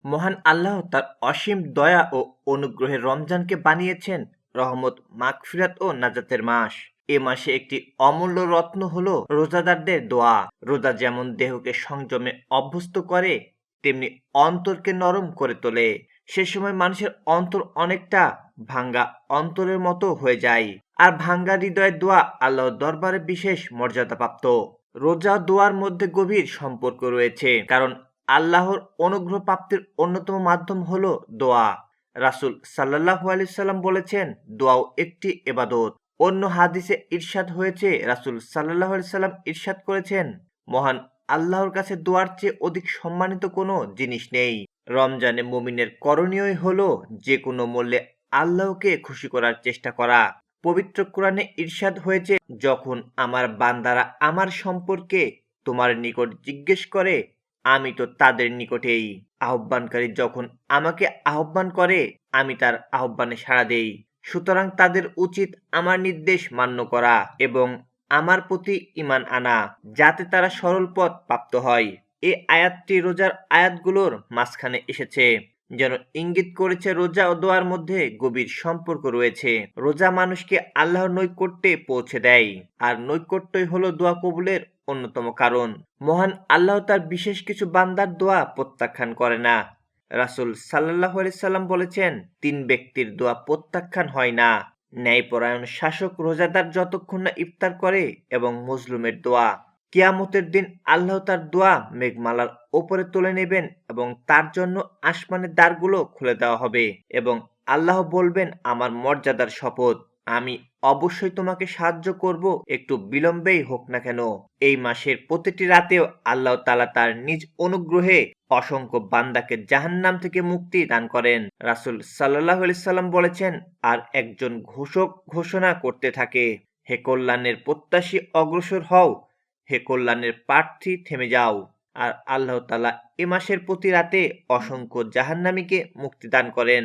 মহান আল্লাহ তার অসীম দয়া ও অনুগ্রহে রমজানকে বানিয়েছেন রহমত, মাগফিরাত ও নাজাতের মাস। এ মাসে একটি অমূল্য রত্ন হলো রোজাদারদের দোয়া। রোজা যেমন দেহকে সংযমে অভ্যস্ত করে, তেমনি অন্তরকে নরম করে তোলে। সে সময় মানুষের অন্তর অনেকটা ভাঙ্গা অন্তরের মতো হয়ে যায়, আর ভাঙ্গা হৃদয়ের দোয়া আল্লাহর দরবারে বিশেষ মর্যাদাপ্রাপ্ত। রোজা দোয়ার মধ্যে গভীর সম্পর্ক রয়েছে, কারণ আল্লাহর অনুগ্রহ প্রাপ্তির অন্যতম মাধ্যম হলো দোয়া। রাসূল সাল্লাল্লাহু আলাইহি সাল্লাম বলেছেন, দোয়াও একটি ইবাদত। অন্য হাদিসে ইরশাদ হয়েছে, রাসূল সাল্লাল্লাহু আলাইহি সাল্লাম ইরশাদ করেছেন, মহান আল্লাহর কাছে দোয়ার চেয়ে অধিক সম্মানিত কোনো জিনিস নেই। রমজানে মুমিনের করণীয়ই হলো যে কোনো মূল্যে আল্লাহকে খুশি করার চেষ্টা করা। পবিত্র কোরআনে ইরশাদ হয়েছে, যখন আমার বান্দারা আমার সম্পর্কে তোমার নিকট জিজ্ঞেস করে, আমি তো তাদের নিকটেই। আহ্বানকারী যখন আমাকে আহ্বান করে, আমি তার আহ্বানে সাড়া দেই। সুতরাং তাদের উচিত আমার নির্দেশ মান্য করা এবং আমার প্রতি ঈমান আনা, যাতে তারা সরল পথ প্রাপ্ত হয়। এই আয়াতটি রোজার আয়াতগুলোর মাঝখানে এসেছে, যেন ইঙ্গিত করেছে রোজা ও দোয়ার মধ্যে গভীর সম্পর্ক রয়েছে। রোজা মানুষকে আল্লাহর নৈকট্যে পৌঁছে দেয়, আর নৈকট্যই হলো দোয়া কবুলের অন্যতম কারণ। মহান আল্লাহ তার বিশেষ কিছু বান্দার দোয়া প্রত্যাখ্যান করে না। রাসূল সাল্লাল্লাহু আলাইহি সাল্লাম বলেছেন, তিন ব্যক্তির দোয়া প্রত্যাখ্যান হয় না: ন্যায়পরায়ণ শাসক রোজাদার যতক্ষণ না ইফতার করে, এবং মজলুমের দোয়া। কিয়ামতের দিন আল্লাহ তার দোয়া মেঘমালার ওপরে তুলে নেবেন এবং তার জন্য আসমানের দ্বারগুলো খুলে দেওয়া হবে, এবং আল্লাহ বলবেন, আমার মর্যাদার শপথ, আমি অবশ্যই তোমাকে সাহায্য করব, একটু বিলম্বেই হোক না কেন। এই মাসের প্রতিটি রাতেও আল্লাহ তাআলা তার নিজ অনুগ্রহে অসংখ্য বান্দাকে জাহান্নাম থেকে মুক্তি দান করেন। রাসূল সাল্লাল্লাহু আলাইহি সাল্লাম বলেছেন, আর একজন ঘোষক ঘোষণা করতে থাকে, হে কল্যাণের প্রত্যাশী, অগ্রসর হও, হে কল্যাণের প্রার্থী, থেমে যাও। আর আল্লাহ তাআলা এ মাসের প্রতি রাতে অসংখ্য জাহান্নামীকে মুক্তি দান করেন।